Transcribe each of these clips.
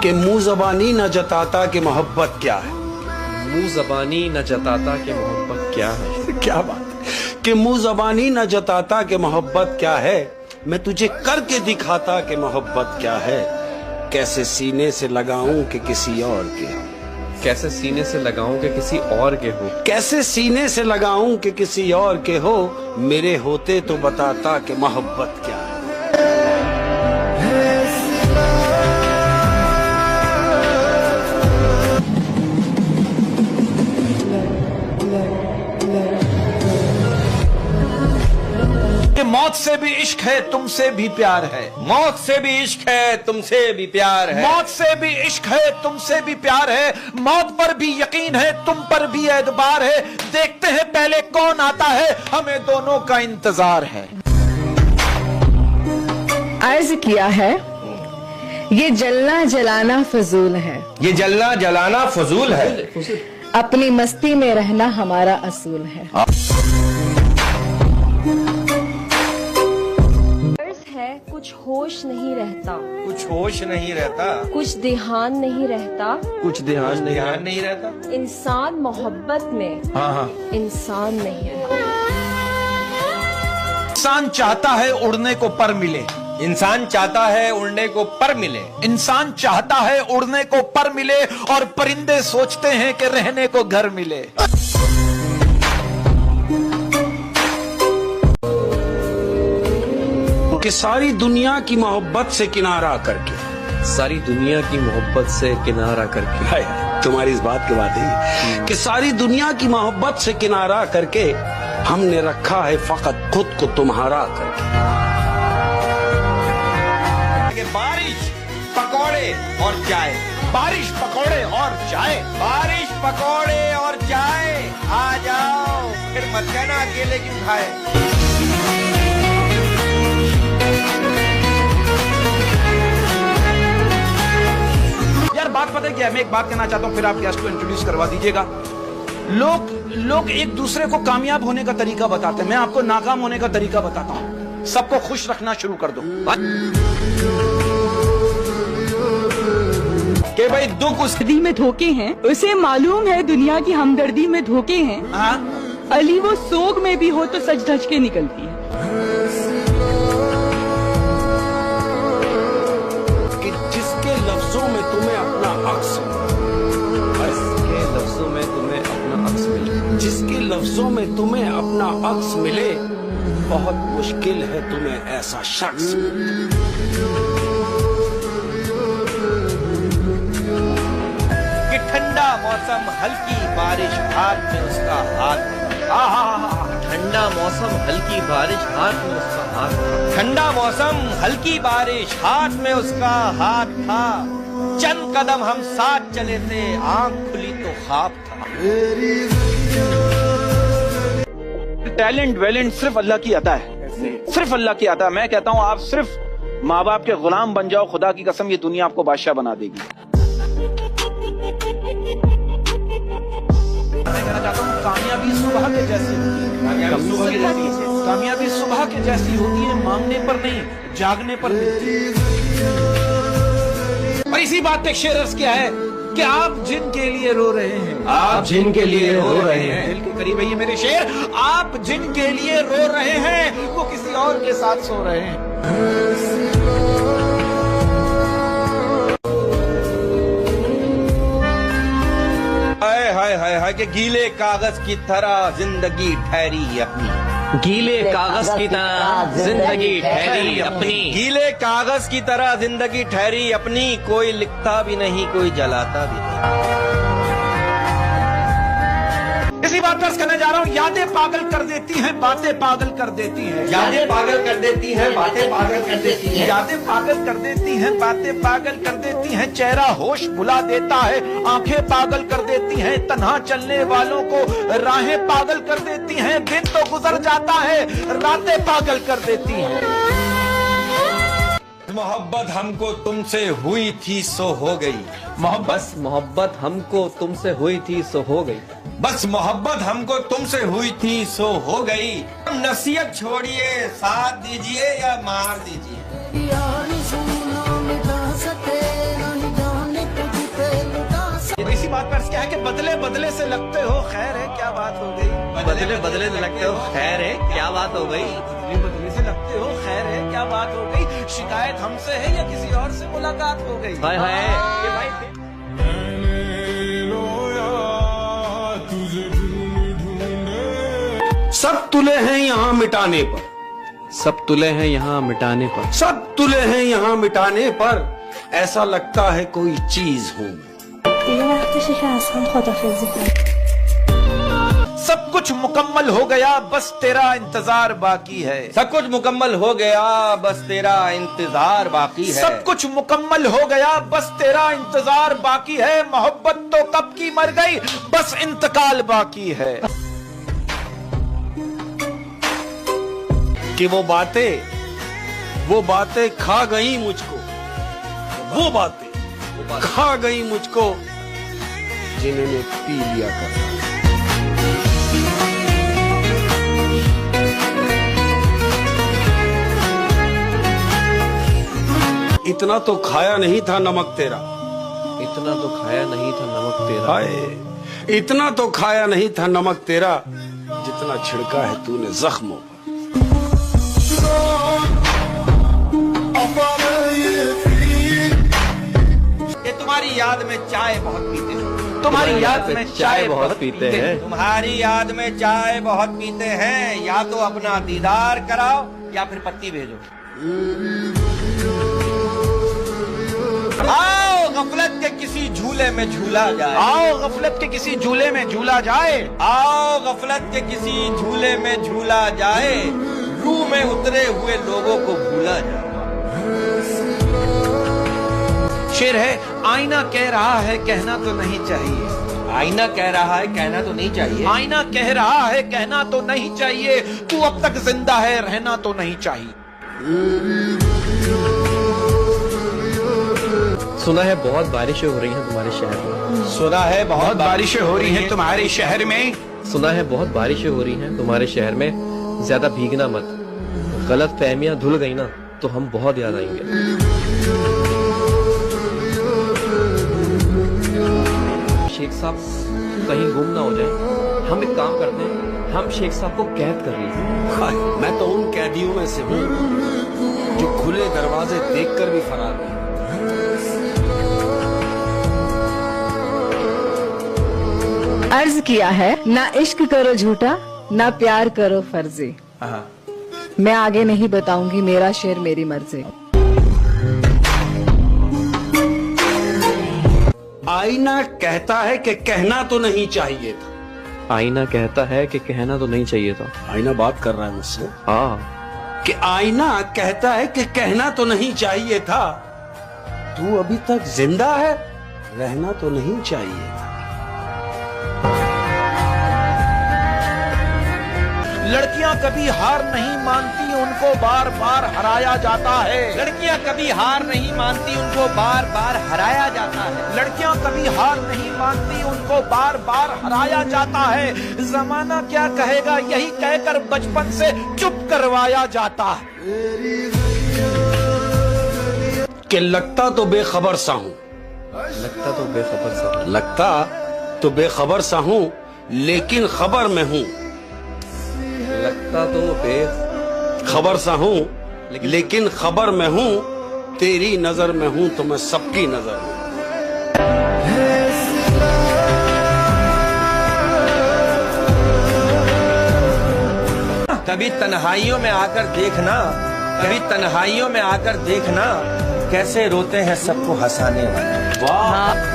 कि मुंह ज़बानी न जताता कि मोहब्बत क्या है। मुंह ज़बानी न जताता कि मोहब्बत क्या है। क्या बात है कि मुंह ज़बानी न जताता कि मोहब्बत क्या है, मैं तुझे करके दिखाता कि मोहब्बत क्या है। कैसे सीने से लगाऊं कि किसी और के, कैसे सीने से लगाऊं कि किसी और के हो, कैसे सीने से लगाऊं कि किसी और के हो, मेरे होते तो बताता कि मोहब्बत क्या है। कि मौत से भी इश्क है तुमसे भी प्यार है, मौत से भी इश्क है तुमसे भी प्यार है, मौत से भी इश्क है तुमसे भी प्यार है, मौत पर भी यकीन है तुम पर भी एतबार है, देखते हैं पहले कौन आता है, हमें दोनों का इंतजार है। अर्ज किया है ये जलना जलाना फजूल है, ये जलना जलाना फजूल है, अपनी मस्ती में रहना हमारा असूल है। कुछ होश नहीं रहता, कुछ होश नहीं रहता, कुछ ध्यान नहीं रहता, कुछ ध्यान नहीं रहता। इंसान मोहब्बत में इंसान नहीं रहता। इंसान चाहता है उड़ने को पर मिले, इंसान चाहता है उड़ने को पर मिले, इंसान चाहता है उड़ने को पर मिले, और परिंदे सोचते हैं कि रहने को घर मिले। कि सारी दुनिया की मोहब्बत से किनारा करके, सारी दुनिया की मोहब्बत से किनारा करके, हाय तुम्हारी इस बात की बात है कि सारी दुनिया की मोहब्बत से किनारा करके हमने रखा है फकत खुद को तुम्हारा करके। बारिश पकौड़े और चाय, बारिश पकौड़े और चाय, बारिश पकौड़े और चाय, आ जाओ फिर मत कहना अकेले क्यों खाए। यार बात पता है क्या, मैं एक बात कहना चाहता हूँ, फिर आप गेस्ट को इंट्रोड्यूस करवा दीजिएगा। लोग एक दूसरे को कामयाब होने का तरीका बताते हैं, मैं आपको नाकाम होने का तरीका बताता हूँ। सबको खुश रखना शुरू कर दो कि भाई दुख उस दर्दी में धोखे हैं, उसे मालूम है दुनिया की हमदर्दी में धोखे हैं। अली वो सोग में भी हो तो सच धज के निकलती है। कि जिसके लफ्जों में तुम्हें अपना अक्स, जिसके लफ्जों में तुम्हें अपना अक्स मिले, जिसके लफ्जों में तुम्हें अपना अक्स मिले, बहुत मुश्किल है तुम्हें ऐसा शख्स। कि ठंडा मौसम हल्की बारिश हाथ में उसका हाथ, ठंडा मौसम हल्की बारिश हाथ में उसका हाथ था, ठंडा मौसम हल्की बारिश हाथ में उसका हाथ था, चंद कदम हम साथ चले थे, आंख खुली तो ख्वाब था। टैलेंट वैलेंट सिर्फ अल्लाह की अता है, सिर्फ अल्लाह की अता है। मैं कहता हूँ आप सिर्फ माँ बाप के गुलाम बन जाओ, खुदा की कसम ये दुनिया आपको बादशाह बना देगी। मैं कहना चाहता हूँ कामयाबी सुबह के जैसी होती है, कामयाबी सुबह के जैसी होती है, मांगने पर नहीं जागने पर मिलती है। और इसी बात पे शेर अर्ज किया है कि आप जिनके लिए रो रहे हैं, आप जिनके लिए रो रहे हैं, दिल के करीब है ये मेरे शेर, आप जिनके लिए रो रहे हैं वो किसी और के साथ सो रहे हैं। हाय हाय हाय हाय कि गीले कागज की तरह जिंदगी ठहरी अपनी, गीले कागज की तरह जिंदगी ठहरी अपनी, गीले कागज की तरह जिंदगी ठहरी अपनी, कोई लिखता भी नहीं कोई जलाता भी नहीं। इसी बात पर करने जा रहा हूँ, यादें पागल कर देती हैं, बातें पागल कर देती हैं, यादें पागल कर देती हैं, बातें पागल कर देती हैं, यादें पागल कर देती हैं, बातें पागल कर देती हैं, चेहरा होश भुला देता है, आंखें पागल कर देती हैं, तन्हा चलने वालों को राहें पागल कर देती हैं, दिन तो गुजर जाता है, रातें पागल कर देती हैं। मोहब्बत हमको तुमसे हुई थी सो हो गई, बस मोहब्बत हमको तुमसे हुई थी सो हो गई, बस मोहब्बत हमको तुमसे हुई थी सो हो गई। नसीहत छोड़िए, साथ दीजिए या मार दीजिए। है कि बदले बदले से लगते हो, खैर है क्या बात हो गई? बदले बदले से लगते हो, खैर है क्या बात हो गई? बदले बदले से लगते हो, खैर है क्या बात हो गई? शिकायत हमसे है या किसी और से मुलाकात हो गई? हाय हाय, ये भाई सब तुले हैं यहाँ मिटाने पर, सब तुले हैं यहाँ मिटाने पर, सब तुले हैं यहाँ मिटाने पर, ऐसा लगता है कोई चीज हूँ मैं। सब कुछ मुकम्मल हो गया, बस तेरा इंतजार बाकी है। सब कुछ मुकम्मल हो गया, बस तेरा इंतजार बाकी है। सब कुछ मुकम्मल हो गया, बस तेरा इंतजार बाकी है। मोहब्बत तो कब की मर गई, बस इंतकाल बाकी है। कि वो बातें खा गई मुझको, वो बातें खा गई मुझको जिन्होंने पी लिया कर। इतना तो खाया नहीं था नमक तेरा, इतना तो खाया नहीं था नमक तेरा, हाय इतना तो खाया नहीं था नमक तेरा, जितना छिड़का है तूने जख्मों पर। ये तुम्हारी याद में चाय बहुत पीते हैं, तुम्हारी याद में चाय बहुत पीते हैं, तुम्हारी याद में चाय बहुत पीते हैं। या तो अपना दीदार कराओ या फिर पत्ती भेजो। आओ गफलत के किसी झूले में झूला जाए, आओ गफलत के किसी झूले में झूला जाए, आओ गफलत के किसी झूले में झूला जाए, रूह में उतरे हुए लोगों को भूला जाए। शेर है, आईना कह रहा है कहना तो नहीं चाहिए, आईना कह रहा है कहना तो नहीं चाहिए, आईना कह रहा है कहना तो नहीं चाहिए, तू अब तक जिंदा है रहना तो नहीं चाहिए। सुना है बहुत बारिशें हो रही हैं तुम्हारे शहर में, सुना है बहुत बारिशें हो रही हैं तुम्हारे शहर में, सुना है बहुत बारिशें हो रही हैं तुम्हारे शहर में, ज्यादा भीगना मत, गलत फहमियां धुल गई ना तो हम बहुत याद आएंगे। शेख साहब कहीं गुम ना हो जाए, हम एक काम करते हैं, हम शेख साहब को कैद कर लीजिए। मैं तो उन कैदियों में से हूँ जो खुले दरवाजे देखकर भी फरार नहीं। अर्ज किया है, ना इश्क करो झूठा, ना प्यार करो फर्जी। मैं आगे नहीं बताऊंगी, मेरा शेर मेरी मर्जी। आईना कहता है कि कहना तो नहीं चाहिए था, आईना कहता है कि कहना तो नहीं चाहिए था। आईना बात कर रहा है मुझसे, हाँ कि आईना कहता है कि कहना तो नहीं चाहिए था, तू अभी तक जिंदा है रहना तो नहीं चाहिए था। लड़कियां कभी हार नहीं मानती, उनको बार बार हराया जाता है। लड़कियां कभी हार नहीं मानती, उनको बार बार हराया जाता है। लड़कियां कभी हार नहीं मानती, उनको बार बार हराया जाता है। जमाना क्या कहेगा यही कहकर बचपन से चुप करवाया जाता है। कि लगता तो बेखबर सा हूँ, लगता तो बेखबर सा, लगता तो बेखबर सा हूँ, लेकिन खबर में हूँ। लगता तो बेखबर सा हूँ लेकिन खबर में हूँ, तेरी नजर में हूँ तो मैं सबकी नजर हूँ। कभी तन्हाइयों में आकर देखना, कभी तन्हाइयों में आकर देखना, कैसे रोते हैं सबको हंसाने वाले। वाह,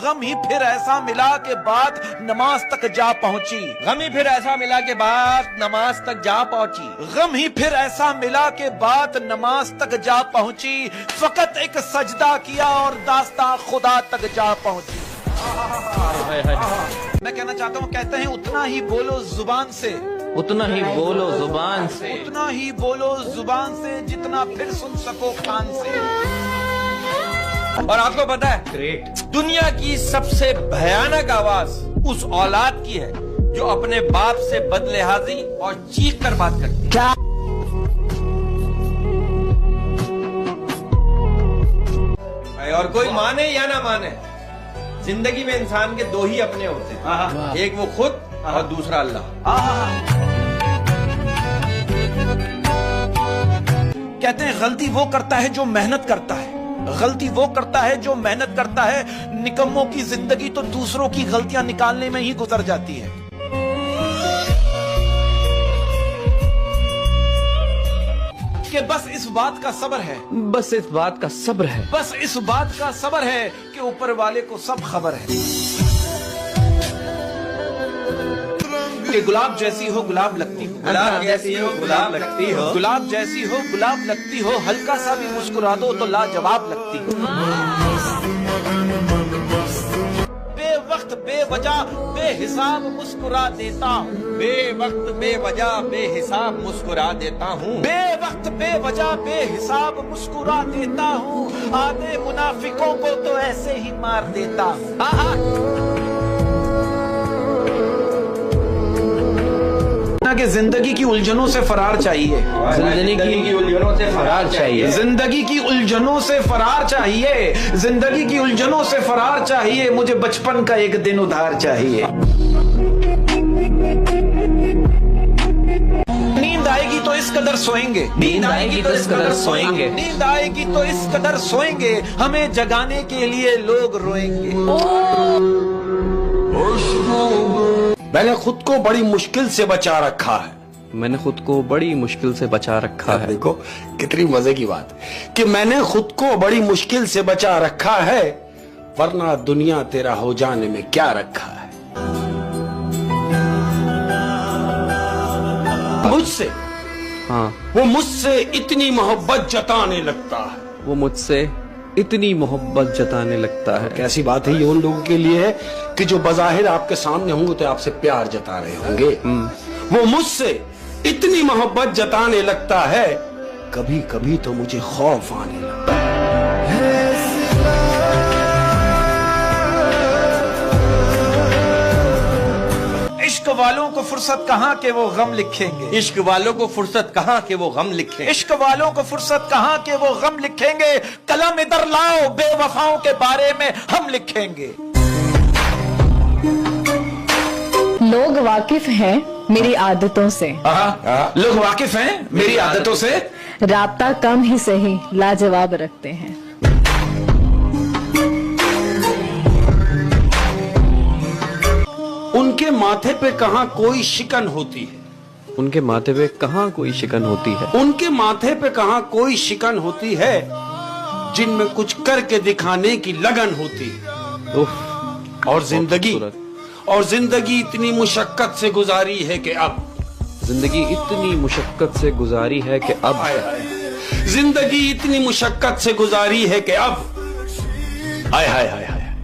गम ही फिर ऐसा मिला के बाद नमाज तक जा पहुंची, गम ही फिर ऐसा मिला के बाद नमाज तक जा पहुंची, गम ही फिर ऐसा मिला के बाद नमाज तक जा पहुंची, फकत एक सजदा किया और दास्तां खुदा तक जा पहुंची। मैं कहना चाहता हूँ, कहते हैं उतना ही बोलो जुबान से, उतना ही बोलो जुबान से, उतना ही बोलो जुबान से जितना फिर सुन सको कान से। और आपको पता है, ग्रेट, दुनिया की सबसे भयानक आवाज उस औलाद की है जो अपने बाप से बदलिहाजी और चीख कर बात करती है। और कोई माने या ना माने, जिंदगी में इंसान के दो ही अपने होते हैं, एक वो खुद और दूसरा अल्लाह। कहते हैं गलती वो करता है जो मेहनत करता है, गलती वो करता है जो मेहनत करता है। निकम्मों की जिंदगी तो दूसरों की गलतियां निकालने में ही गुजर जाती है। कि बस इस बात का सब्र है, बस इस बात का सब्र है, बस इस बात का सब्र है कि ऊपर वाले को सब खबर है। कि गुलाब जैसी हो गुलाब लगती हो, गुलाब जैसी हो गुलाब लगती हो, गुलाब जैसी हो गुलाब लगती हो, हल्का सा भी मुस्कुरा दो तो लाजवाब लगती हो। बेवक्त बेवजह बेहिसाब मुस्कुरा देता हूँ, बेवक्त बेवजह बेहिसाब मुस्कुरा देता हूँ, बेवक्त बेवजह बेहिसाब मुस्कुरा देता हूँ। आधे मुनाफिकों को तो ऐसे ही मार देता हूँ। कि जिंदगी की उलझनों से फरार चाहिए, जिंदगी की उलझनों से फरार चाहिए, जिंदगी की उलझनों से फरार चाहिए, जिंदगी की उलझनों से फरार चाहिए। मुझे बचपन का एक दिन उधार चाहिए। नींद आएगी तो इस कदर सोएंगे, नींद आएगी तो इस कदर सोएंगे, नींद आएगी तो इस कदर सोएंगे, हमें जगाने के लिए लोग रोएंगे। मैंने खुद को बड़ी मुश्किल से बचा रखा है। मैंने खुद को बड़ी मुश्किल से बचा रखा है। देखो कितनी मजे की बात है कि मैंने खुद को बड़ी मुश्किल से बचा रखा है, वरना दुनिया तेरा हो जाने में क्या रखा है। मुझसे, हाँ, वो मुझसे इतनी मोहब्बत जताने लगता है, वो मुझसे इतनी मोहब्बत जताने लगता है। कैसी बात है ये उन लोगों के लिए है कि जो बज़ाहिर आपके सामने होंगे तो आपसे प्यार जता रहे होंगे। वो मुझसे इतनी मोहब्बत जताने लगता है, कभी कभी तो मुझे खौफ आने लगता है। इश्क वालों को फुर्सत कहाँ के वो गम लिखेंगे, इश्क वालों को फुर्सत कहाँ के वो गम लिखेंगे, इश्क वालों को फुर्सत कहाँ के वो गम लिखेंगे। कलम इधर लाओ, बेवफाओं के बारे में हम लिखेंगे। लोग वाकिफ हैं मेरी आदतों से, लोग वाकिफ हैं मेरी आदतों से, राब्ता कम ही सही लाजवाब रखते हैं। उनके माथे पे कहाँ कोई शिकन होती है, उनके माथे पे कहाँ कोई शिकन होती है, उनके माथे पे कहाँ कोई शिकन होती है, जिनमें कुछ करके दिखाने की लगन होती है। उफ, और जिंदगी इतनी मुशक्कत से गुजारी है कि अब, जिंदगी इतनी मुशक्कत से गुजारी है कि अब, जिंदगी इतनी मुशक्कत से गुजारी है कि अब, हाय हाय हाय हाय,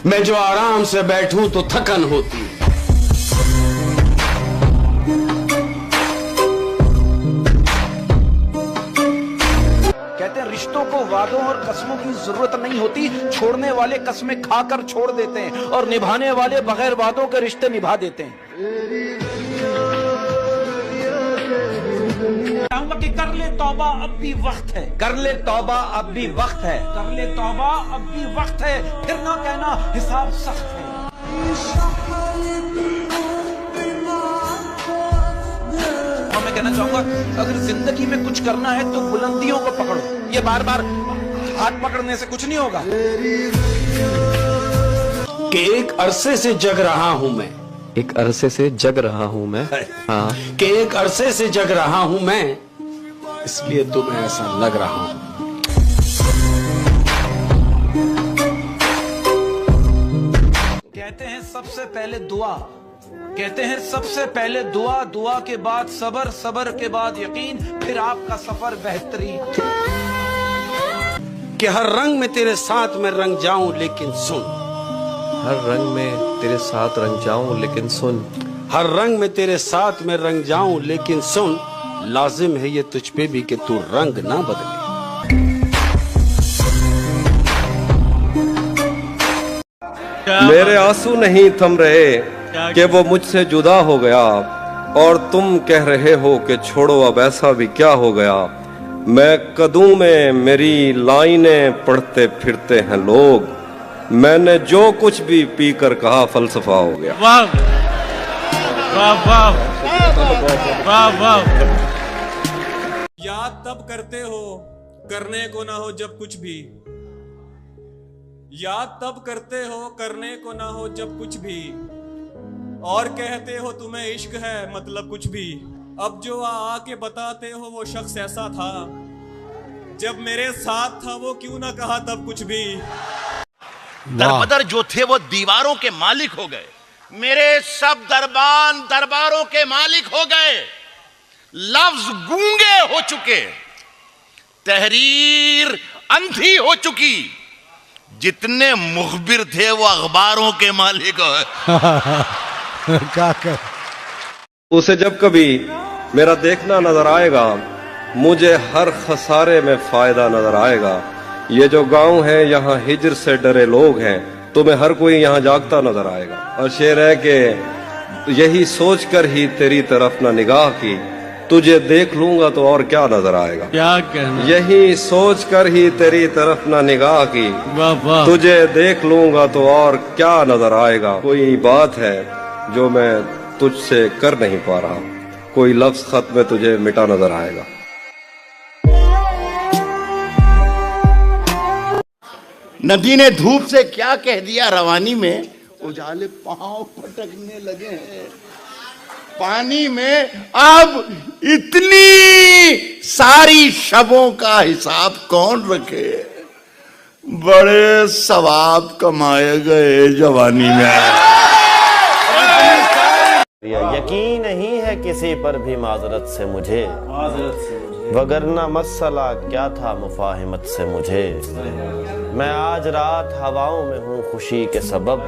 मैं जो आराम से बैठूं तो थकन होती है। कहते हैं रिश्तों को वादों और कस्मों की जरूरत नहीं होती, छोड़ने वाले कस्में खाकर छोड़ देते हैं और निभाने वाले बगैर वादों के रिश्ते निभा देते हैं। कहूंगा कि कर ले तौबा अब भी वक्त है, कर ले तौबा अब भी वक्त है, कर ले तौबा अब भी वक्त है, फिर ना कहना हिसाब सख्त है। और मैं कहना चाहूंगा अगर जिंदगी में कुछ करना है तो बुलंदियों को पकड़ो, ये बार बार हाथ पकड़ने से कुछ नहीं होगा। कि एक अरसे से जग रहा हूं मैं, एक अरसे से जग रहा हूं मैं, हाँ, कि एक अरसे से जग रहा हूं मैं, इसलिए तुम्हें ऐसा लग रहा हूं। कहते हैं सबसे पहले दुआ, कहते हैं सबसे पहले दुआ, दुआ के बाद सबर, सबर के बाद यकीन, फिर आपका सफर बेहतरीन। कि हर रंग में तेरे साथ मैं रंग जाऊं लेकिन सुन, हर रंग में तेरे साथ रंग जाऊं लेकिन सुन, हर रंग में तेरे साथ मैं रंग जाऊं लेकिन सुन, लाजिम है ये तुझ पे भी कि तू रंग ना बदले। मेरे आंसू नहीं थम रहे कि वो मुझसे जुदा हो गया, और तुम कह रहे हो कि छोड़ो अब ऐसा भी क्या हो गया। मैं कदूं में मेरी लाइनें पढ़ते फिरते हैं लोग, मैंने जो कुछ भी पीकर कहा फलसफा हो गया। वाह वाह वाह वाह वाह। याद तब करते हो करने को ना हो जब कुछ भी, याद तब करते हो करने को ना हो जब कुछ भी, और कहते हो तुम्हें इश्क है मतलब कुछ भी। अब जो आके बताते हो वो शख्स ऐसा था, जब मेरे साथ था वो क्यों ना कहा तब कुछ भी। दरबदर जो थे वो दीवारों के मालिक हो गए, मेरे सब दरबारों के मालिक हो गए। लफ्ज गूंगे हो चुके, तहरीर अंधी हो चुकी, जितने मुखबिर थे वो अखबारों के मालिक हो। क्या कर उसे जब कभी मेरा देखना नजर आएगा, मुझे हर खसारे में फायदा नजर आएगा। ये जो गांव है यहाँ हिजर से डरे लोग हैं, तुम्हें हर कोई यहाँ जागता नजर आएगा। और शेर है कि यही सोचकर ही तेरी तरफ ना निगाह की, तुझे देख लूंगा तो और क्या नजर आएगा। क्या कहना, यही सोचकर ही तेरी तरफ ना निगाह की, तुझे देख लूंगा तो और क्या नजर आएगा। कोई बात है जो मैं तुझसे कर नहीं पा रहा, कोई लफ्ज खत में तुझे मिटा नजर आएगा। नदी ने धूप से क्या कह दिया रवानी में, उजाले पांव पटकने लगे हैं पानी में। अब इतनी सारी शबों का हिसाब कौन रखे, बड़े सवाब कमाए गए जवानी में। यकीन नहीं है किसी पर भी माजरत से मुझे, वगरना मसला क्या था मुफाहिमत से मुझे। मैं आज रात हवाओं में हूँ खुशी के सबब,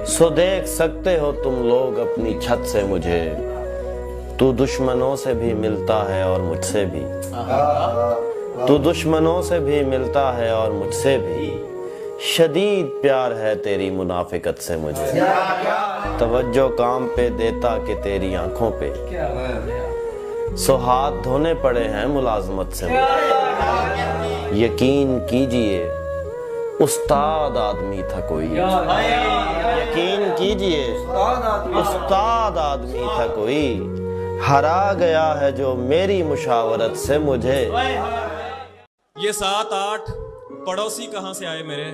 सो देख सकते हो तुम लोग अपनी छत से मुझे। तू दुश्मनों से भी मिलता है और मुझसे भी, तू दुश्मनों से भी मिलता है और मुझसे भी। शदीद प्यार है तेरी मुनाफिकत से मुझे, तवज्जो काम पे देता कि तेरी आंखों पे, सो हाथ धोने पड़े हैं मुलाजमत से मुझे। यकीन कीजिए उस्ताद आदमी था कोई, यकीन कीजिए उस्ताद आदमी था कोई, हरा गया है जो मेरी मुशावरत से मुझे। ये 7-8 पड़ोसी कहां से आए मेरे,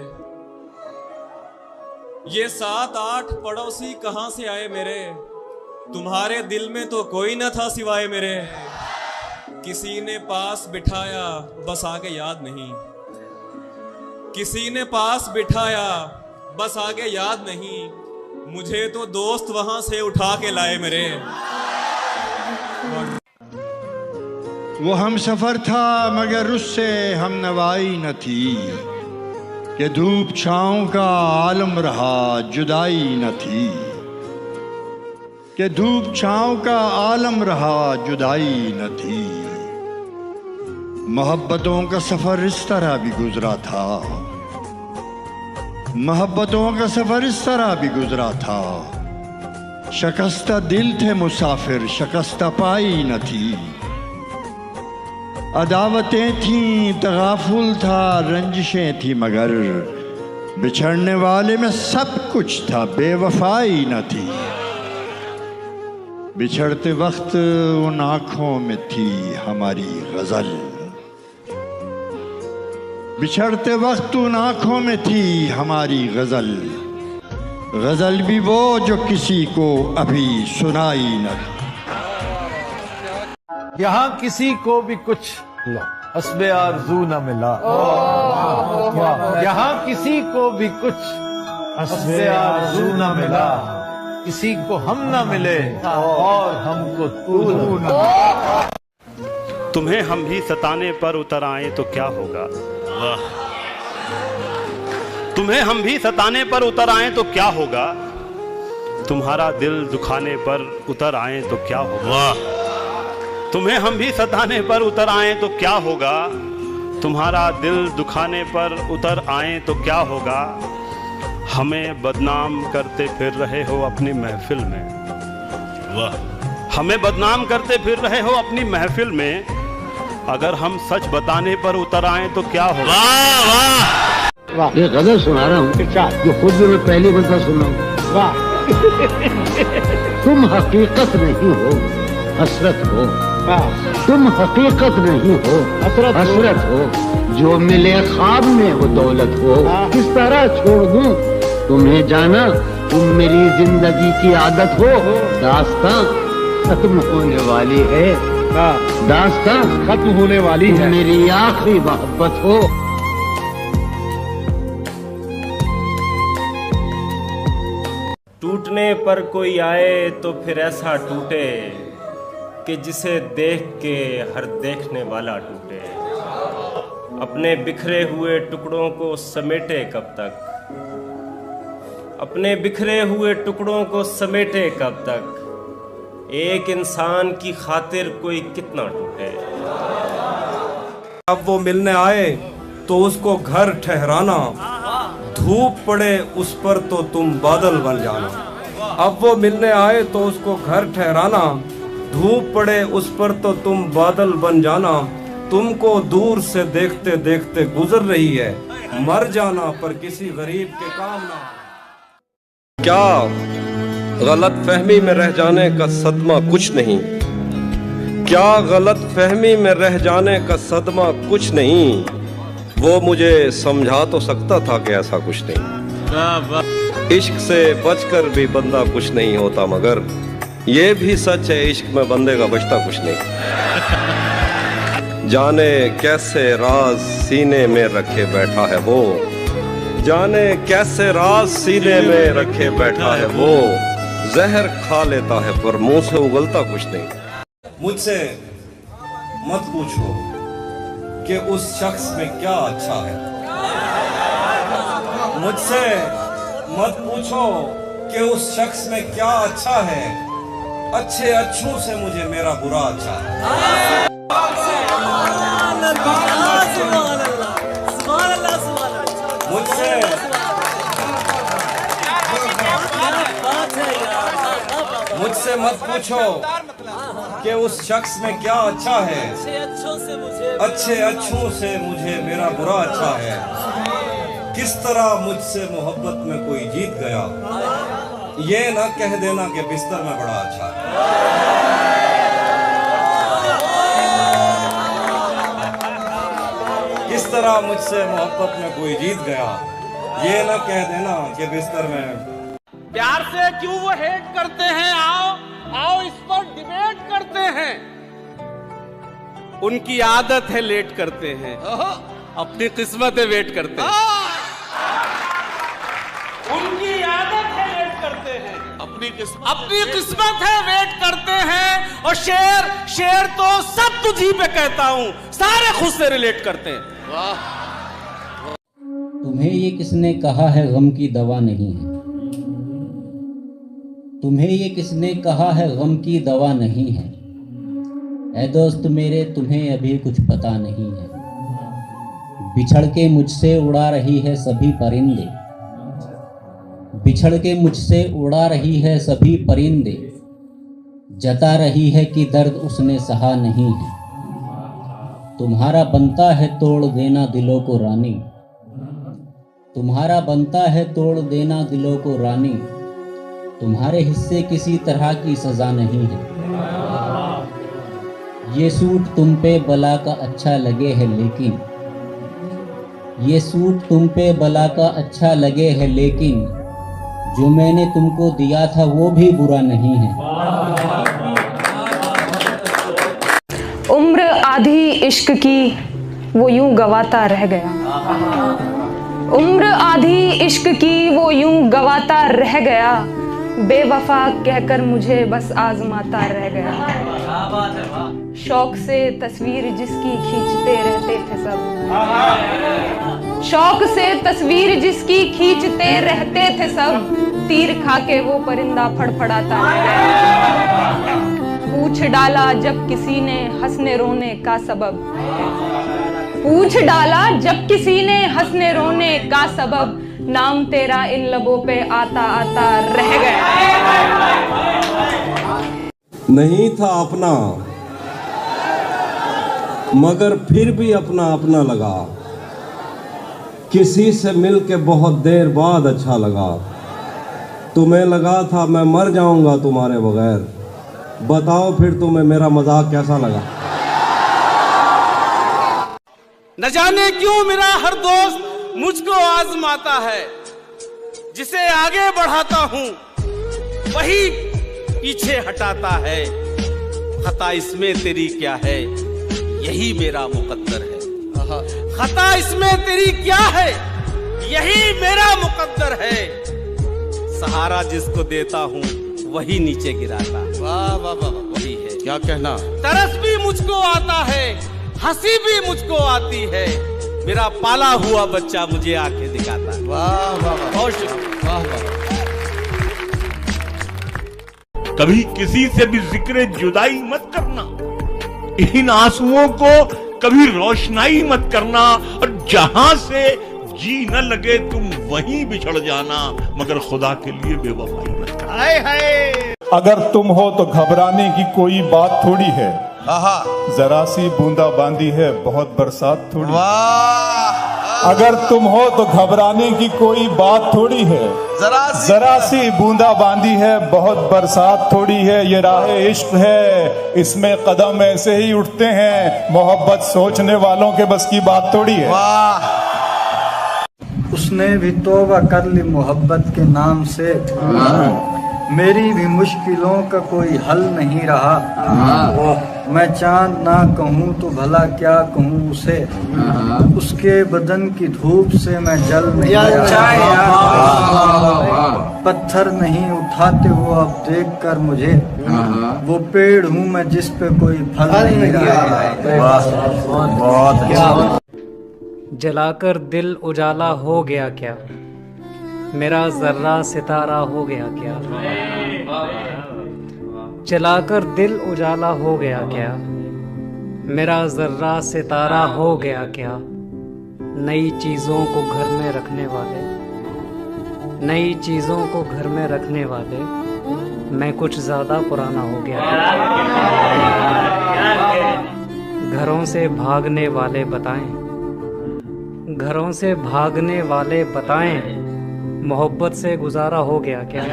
ये 7-8 पड़ोसी कहां से आए मेरे। तुम्हारे दिल में तो कोई न था सिवाय मेरे, किसी ने पास बिठाया बस आगे याद नहीं, किसी ने पास बिठाया बस आगे याद नहीं। मुझे तो दोस्त वहां से उठा के लाए मेरे। वो हम सफर था मगर उससे हम नवाई न थी, कि धूप छाँव का आलम रहा जुदाई न थी, कि धूप छाँव का आलम रहा जुदाई न थी। मोहब्बतों का सफर इस तरह भी गुजरा था, मोहब्बतों का सफर इस तरह भी गुजरा था। शकस्ता दिल थे मुसाफिर शकस्ता पाई न थी, अदावतें थीं तगाफुल था रंजिशें थी, मगर बिछड़ने वाले में सब कुछ था बेवफाई न थी। बिछड़ते वक्त उन आँखों में थी हमारी गज़ल, बिछड़ते वक्त उन आँखों में थी हमारी गज़ल। गज़ल भी वो जो किसी को अभी सुनाई न। यहाँ किसी को भी कुछ हस्बे आरज़ू न मिला, यहाँ किसी को भी कुछ हस्बे आरज़ू न मिला, किसी को हम न मिले और हमको तू न। तुम्हें हम भी सताने पर उतर आए तो क्या होगा, वाह। तुम्हें हम भी सताने पर उतर आए तो क्या होगा, तुम्हारा दिल दुखाने पर उतर आए तो क्या होगा, वाह। तुम्हें हम भी सताने पर उतर आए तो क्या होगा, तुम्हारा दिल दुखाने पर उतर आए तो क्या होगा। हमें बदनाम करते फिर रहे हो अपनी महफिल में, वाह। हमें बदनाम करते फिर रहे हो अपनी महफिल में, अगर हम सच बताने पर उतर आए तो क्या होगा? वाह, ये गजल सुना रहा हूँ जो खुद भी मैं पहली बंदा सुना हूँ। वाह तुम हकीकत नहीं हो, हसरत हो। तुम हकीकत नहीं हो, हसरत हो। जो मिले ख्वाब में वो दौलत हो। किस तरह छोड़ दूं तुम्हें जाना, तुम मेरी जिंदगी की आदत हो। दास्तां खत्म होने वाली है, दास्तां खत्म होने वाली है, मेरी आखिरी मोहब्बत हो। टूटने पर कोई आए तो फिर ऐसा टूटे कि जिसे देख के हर देखने वाला टूटे। अपने बिखरे हुए टुकड़ों को समेटे कब तक, अपने बिखरे हुए टुकड़ों को समेटे कब तक। एक इंसान की खातिर कोई कितना टूटे। अब वो मिलने आए तो उसको घर ठहराना, धूप पड़े उस पर तो तुम बादल बन जाना। अब वो मिलने आए तो उसको घर ठहराना, धूप पड़े उस पर तो तुम बादल बन जाना। तुमको दूर से देखते देखते गुजर रही है, मर जाना पर किसी गरीब के काम ना। क्या गलत फहमी में रह जाने का सदमा कुछ नहीं, क्या गलत फहमी में रह जाने का सदमा कुछ नहीं। वो मुझे समझा तो सकता था कि ऐसा कुछ नहीं। इश्क से बचकर भी बंदा कुछ नहीं होता, मगर ये भी सच है इश्क में बंदे का बचता कुछ नहीं। जाने कैसे राज सीने में रखे बैठा है वो, जाने कैसे राज सीने में रखे बैठा है वो। जहर खा लेता है पर मुंह से उगलता कुछ नहीं। मुझसे मत पूछो कि उस शख्स में क्या अच्छा है, मुझसे मत पूछो कि उस शख्स में क्या अच्छा है। अच्छे अच्छों से मुझे मेरा बुरा अच्छा है। मुझसे मत पूछो कि उस शख्स में क्या अच्छा है। अच्छे अच्छों से मुझे मेरा बुरा अच्छा है। किस तरह मुझसे मोहब्बत में कोई जीत गया, ये ना कह देना कि बिस्तर में बड़ा अच्छा है। किस तरह मुझसे मोहब्बत में कोई जीत गया, ये ना कह देना कि बिस्तर में। प्यार से क्यों वो हेट करते हैं, आओ इस पर डिबेट करते हैं। उनकी आदत है लेट करते हैं, अपनी किस्मत है वेट करते हैं। उनकी आदत है लेट करते हैं, अपनी किस्मत है वेट करते हैं। और शेर तो सब तुझी पे कहता हूं, सारे खुद से रिलेट करते हैं। तुम्हें ये किसने कहा है गम की दवा नहीं है, तुम्हें ये किसने कहा है गम की दवा नहीं है। ऐ दोस्त मेरे तुम्हें अभी कुछ पता नहीं है। बिछड़ के मुझसे उड़ा रही है सभी परिंदे, बिछड़ के मुझसे उड़ा रही है सभी परिंदे। जता रही है कि दर्द उसने सहा नहीं है। तुम्हारा बनता है तोड़ देना दिलों को रानी, तुम्हारा बनता है तोड़ देना दिलों को रानी। तुम्हारे हिस्से किसी तरह की सजा नहीं है। ये सूट तुम पे बला का अच्छा लगे है लेकिन, ये सूट तुम पे बला का अच्छा लगे है लेकिन, जो मैंने तुमको दिया था वो भी बुरा नहीं है। उम्र आधी इश्क की वो यूं गवाता रह गया, उम्र आधी इश्क की वो यूं गवाता रह गया। बेवफा कहकर मुझे बस आजमाता रह गया। शौक से तस्वीर जिसकी खींचते रहते थे सब, शौक से तस्वीर जिसकी खींचते रहते थे सब। तीर खा के वो परिंदा फड़फड़ाता रह गया। पूछ डाला जब किसी ने हंसने रोने का सबब, पूछ डाला जब किसी ने हंसने रोने का सबब। नाम तेरा इन लबों पे आता आता रह गया। नहीं था अपना मगर फिर भी अपना अपना लगा। किसी से मिलके बहुत देर बाद अच्छा लगा। तुम्हें लगा था मैं मर जाऊंगा तुम्हारे बगैर। बताओ फिर तुम्हें मेरा मजाक कैसा लगा? न जाने क्यों मेरा हर दोस्त मुझको आजमाता है। जिसे आगे बढ़ाता हूं वही पीछे हटाता है। खता इसमें तेरी क्या है, यही मेरा मुकद्दर है। खता इसमें तेरी क्या है, यही मेरा मुकद्दर है। सहारा जिसको देता हूं वही नीचे गिराता। वाह वाह वाह, वही है। क्या कहना। तरस भी मुझको आता है, हंसी भी मुझको आती है। मेरा पाला हुआ बच्चा मुझे आंखें दिखाता। वाह वाह वाह, बहुत शुक्रिया। वाह वाह। कभी किसी से भी जिक्र जुदाई मत करना। इन आंसुओं को कभी रोशनाई मत करना। और जहां से जी न लगे तुम वहीं बिछड़ जाना, मगर खुदा के लिए बेवफाई मत करना। हाय हाय। अगर तुम हो तो घबराने की कोई बात थोड़ी है। जरा सी बूंदा बांदी है, बहुत बरसात थोड़ी। अगर तुम हो तो घबराने की कोई बात थोड़ी है। जरा सी बूंदा बांदी है, बहुत बरसात थोड़ी है। ये राह इश्क है, इसमें कदम ऐसे ही उठते हैं। मोहब्बत सोचने वालों के बस की बात थोड़ी है। उसने भी तौबा कर ली मोहब्बत के नाम से। मेरी भी मुश्किलों का कोई हल नहीं रहा। मैं चांद ना कहूँ तो भला क्या कहूँ उसे। उसके बदन की धूप से मैं जल नहीं रहा। पत्थर नहीं उठाते वो अब देख कर मुझे। वो पेड़ हूँ मैं जिस पे कोई फल नहीं रहा। जलाकर दिल उजाला हो गया क्या, मेरा जर्रा सितारा हो गया क्या। जलाकर दिल उजाला हो गया क्या, मेरा जर्रा सितारा हो गया क्या। नई चीज़ों को घर में रखने वाले, नई चीज़ों को घर में रखने वाले, मैं कुछ ज़्यादा पुराना हो गया क्या। घरों से भागने वाले बताएं, घरों से भागने वाले बताएं, मोहब्बत से गुजारा हो गया क्या।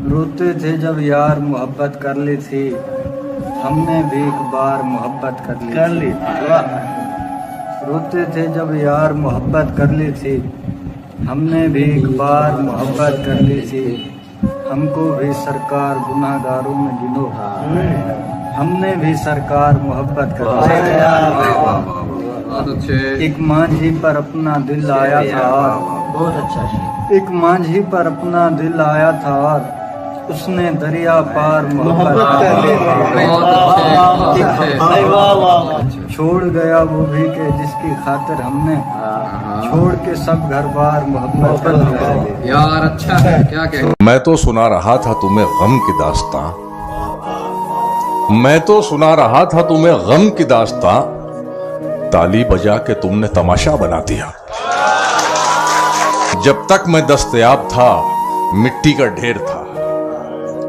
रोते थे जब यार मोहब्बत कर ली थी, हमने भी एक बार मोहब्बत कर ली थी। रोते थे जब यार मोहब्बत कर ली थी, हमने भी एक बार मोहब्बत कर ली थी। हमको भी सरकार गुनाहगारों में गिनो, हमने भी सरकार मोहब्बत कर ली। एक मांझी पर अपना दिल आया था, बहुत अच्छा। एक मांझी पर अपना दिल आया था और उसने दरिया पार मोहब्बत कर ली। छोड़ गया वो भी के जिसकी खातिर हमने छोड़ के सब घर बार मोहब्बत कर ली। यार अच्छा है, क्या कह। मैं तो सुना रहा था तुम्हें गम की दास्तां, मैं तो सुना रहा था तुम्हें गम की दास्तां, ताली बजा के तुमने तमाशा बना दिया। जब तक मैं दस्तयाब था मिट्टी का ढेर था,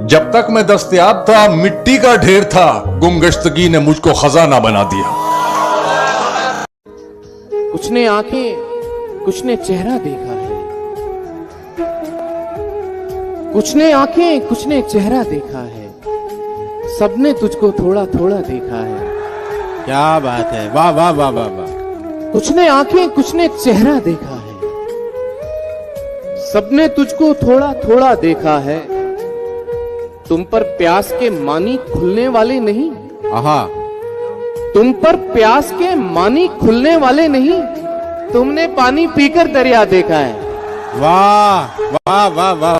जब तक मैं दस्तयाब था मिट्टी का ढेर था। गुमगश्तगी ने मुझको खजाना बना दिया। कुछ ने आंखें कुछ ने चेहरा देखा है, कुछ ने आंखें कुछ ने चेहरा देखा है, सबने तुझको थोड़ा थोड़ा देखा है। क्या बात है, वाह वाह वाह वाह वाह। कुछ ने आंखें कुछ ने चेहरा देखा है, सबने तुझको थोड़ा थोड़ा देखा है। तुम पर प्यास के मानी खुलने वाले नहीं, आहा। तुम पर प्यास के मानी खुलने वाले नहीं, तुमने पानी पीकर दरिया देखा है। वाह वाह वाह वाह।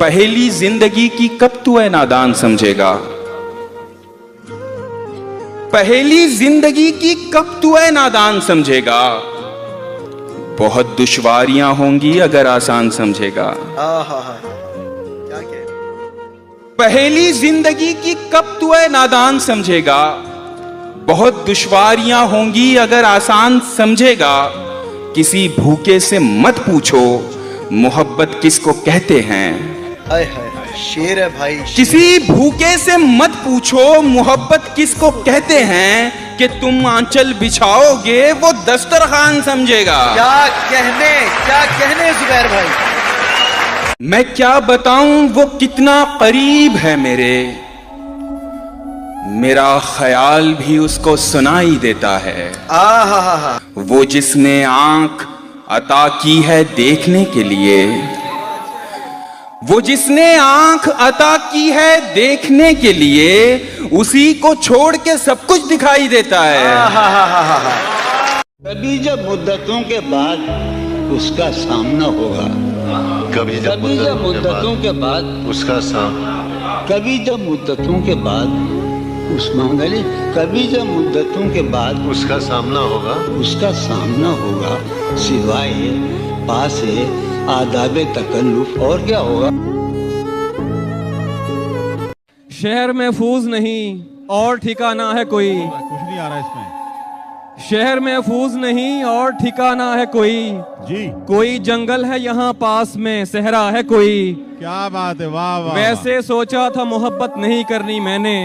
पहेली जिंदगी की कब तू है नादान समझेगा, पहेली जिंदगी की कब तू है नादान समझेगा। बहुत दुश्वारियां होंगी अगर आसान समझेगा। पहेली जिंदगी की कब तू है नादान समझेगा। बहुत दुश्वारियां होंगी अगर आसान समझेगा। किसी भूखे से मत पूछो मोहब्बत किसको कहते हैं, शेर है भाई। किसी भूखे से मत पूछो मोहब्बत किसको कहते हैं, कि तुम आंचल बिछाओगे वो दस्तरखान समझेगा। क्या कहने जुबैर भाई। मैं क्या बताऊं वो कितना करीब है मेरा ख्याल भी उसको सुनाई देता है। वो जिसने आंख अता की है देखने के लिए, वो जिसने आंख अता की है देखने के लिए, उसी को छोड़ के सब कुछ दिखाई देता है। कभी जब मुद्दतों के बाद उसका सामना होगा, कभी जब मुद्दतों के बाद उसका सामना, कभी जब मुद्दतों के बाद कभी जब मुद्दतों के बाद उसका सामना होगा, सिवाय पास आदाबे तकल्लुफ और क्या होगा। शहर महफूज नहीं और ठिकाना है कोई, कुछ नहीं आ रहा इसमें। शहर महफूज नहीं और ठिकाना है कोई जी, कोई जंगल है यहाँ पास में, सहरा है कोई। क्या बात है, वाह वाह। वैसे सोचा था मोहब्बत नहीं करनी मैंने,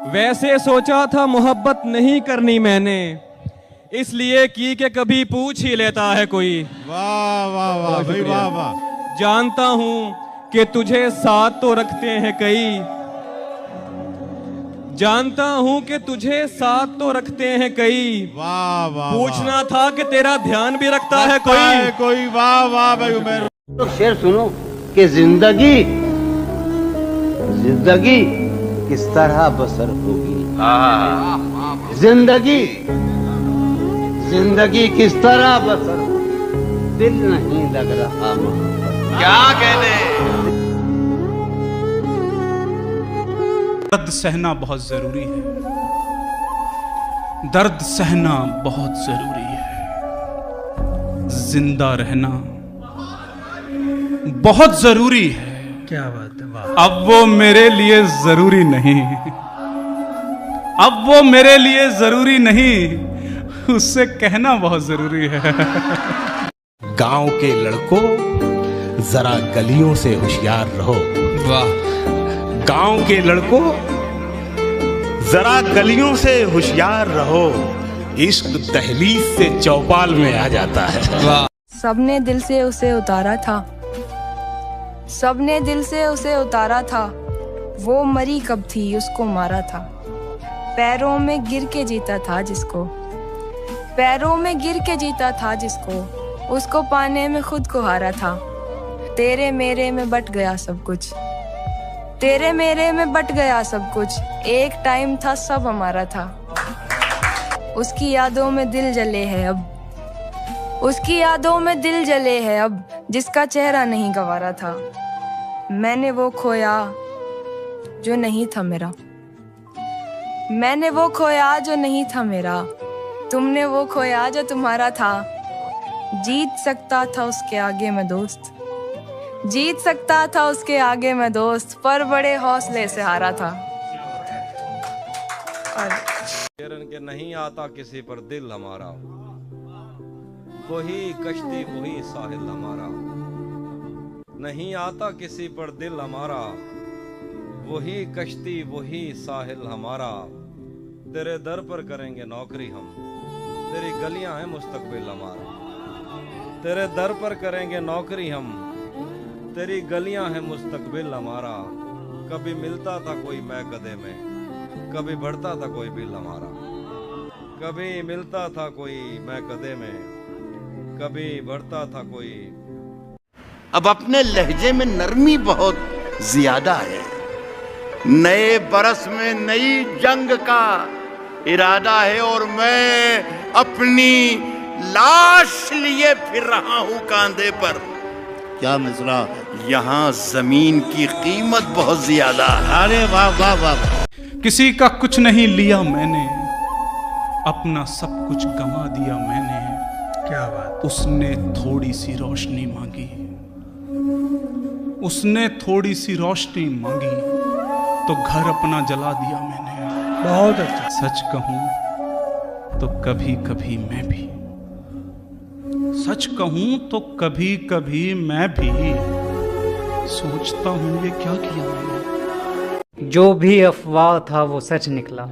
वैसे सोचा था मोहब्बत नहीं करनी मैंने, इसलिए की कि कभी पूछ ही लेता है कोई। वाह वाह वाह भाई, वाह वाह। जानता हूं कि तुझे साथ तो रखते हैं कई, जानता हूं कि तुझे साथ तो रखते हैं कई। वाह वाह। पूछना था कि तेरा ध्यान भी रखता है कोई। वाह वाह भाई उमर। तो शेर सुनो कि जिंदगी किस तरह बसर होगी, जिंदगी किस तरह बसर होगी, दिल नहीं लग रहा मोहब्बत। क्या कहने। दर्द सहना बहुत जरूरी है, दर्द सहना बहुत जरूरी है, जिंदा रहना बहुत जरूरी है। क्या बात है, वाह। अब वो मेरे लिए जरूरी नहीं, अब वो मेरे लिए जरूरी नहीं, उससे कहना बहुत जरूरी है। गांव के लड़कों जरा गलियों से होशियार रहो। वाह। गांव के लड़कों जरा गलियों से होशियार रहो, इश्क दहलीज से चौपाल में आ जाता है। वाह। सबने दिल से उसे उतारा था, सबने दिल से उसे उतारा था, वो मरी कब थी उसको मारा था। पैरों में गिर के जीता था जिसको, पैरों में गिर के जीता था जिसको, उसको पाने में खुद को हारा था। तेरे मेरे में बट गया सब कुछ, तेरे मेरे में बट गया सब कुछ, एक टाइम था सब हमारा था। उसकी यादों में दिल जले है अब, उसकी यादों में दिल जले है अब, जिसका चेहरा नहीं गंवारा था। मैंने वो खोया जो नहीं था मेरा, मैंने वो खोया जो नहीं था मेरा, तुमने वो खोया जो तुम्हारा था। जीत सकता था उसके आगे मैं दोस्त, जीत सकता था उसके आगे मैं दोस्त, पर बड़े हौसले से हारा था। के नहीं आता किसी पर दिल हमारा, वही कश्ती वही साहिल हमारा। नहीं आता किसी पर दिल हमारा, वही कश्ती वही साहिल हमारा। तेरे दर पर करेंगे नौकरी हम, तेरी गलियां हैं मुस्तकबिल हमारा। तेरे दर पर करेंगे नौकरी हम, तेरी गलियां हैं मुस्तकबिल हमारा। कभी मिलता था कोई मैं गधे में, कभी बढ़ता था कोई बिल हमारा। कभी मिलता था कोई मैं गधे में, कभी बढ़ता था कोई। अब अपने लहजे में नरमी बहुत ज्यादा है। नए बरस में नई जंग का इरादा है और मैं अपनी लाश लिए फिर रहा हूं कांधे पर। क्या मसला। यहाँ जमीन की कीमत बहुत ज्यादा है। अरे वाह वाह वाह। किसी का कुछ नहीं लिया मैंने, अपना सब कुछ गंवा दिया मैंने। क्या बात। उसने थोड़ी सी रोशनी मांगी, उसने थोड़ी सी रोशनी मांगी, तो घर अपना जला दिया मैंने। बहुत अच्छा। सच कहूं तो कभी कभी मैं भी, सच कहूं तो कभी कभी मैं भी सोचता हूँ ये क्या किया मैंने। जो भी अफवाह था वो सच निकला,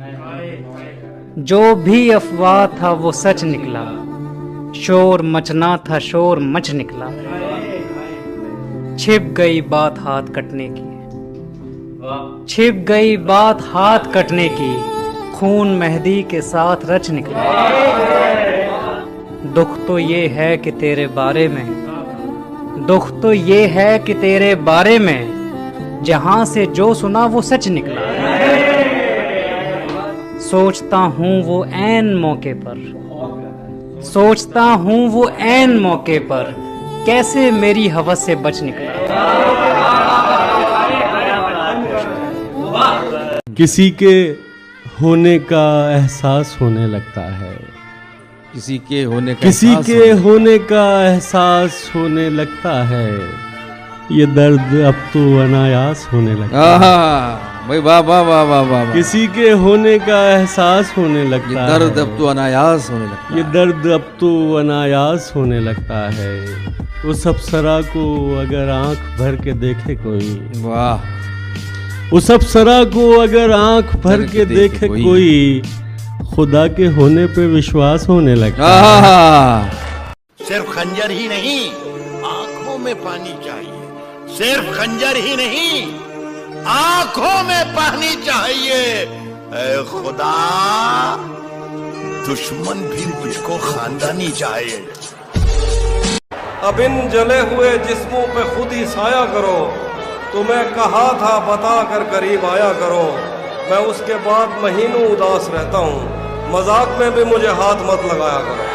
जो भी अफवाह था वो सच निकला, शोर मचना था शोर मच निकला, छिप गई बात हाथ कटने की, छिप गई बात हाथ कटने की, खून मेहंदी के साथ रच निकला। दुख तो ये है कि तेरे बारे में, दुख तो ये है कि तेरे बारे में, जहां से जो सुना वो सच निकला। सोचता हूँ वो ऐन मौके पर, सोचता हूँ वो ऐन मौके पर, कैसे मेरी हवस से बच निकला। किसी के होने का एहसास होने लगता है, किसी के होने का किसी के होने का एहसास होने लगता है, ये दर्द अब तो अनायास होने लगता है। भाई वाह वाह वाह वाह वाह। किसी के होने का एहसास होने लगता है, ये दर्द अब तो अनायास होने लगता है, ये दर्द अब तो अनायास होने लगता है। उस अप्सरा को अगर आंख भर के देखे कोई, वाह, उस अप्सरा को अगर आंख भर के देखे कोई, खुदा के होने पे विश्वास होने लगता है। सिर्फ खंजर ही नहीं, आंखों में पानी चाहिए। सिर्फ खंजर ही नहीं, आंखों में पानी चाहिए। ऐ खुदा, दुश्मन भी मुझको खानदानी चाहिए। अब इन जले हुए जिस्मों पे खुद ही साया करो, तुम्हें कहा था बता कर करीब आया करो। मैं उसके बाद महीनों उदास रहता हूँ, मजाक में भी मुझे हाथ मत लगाया करो।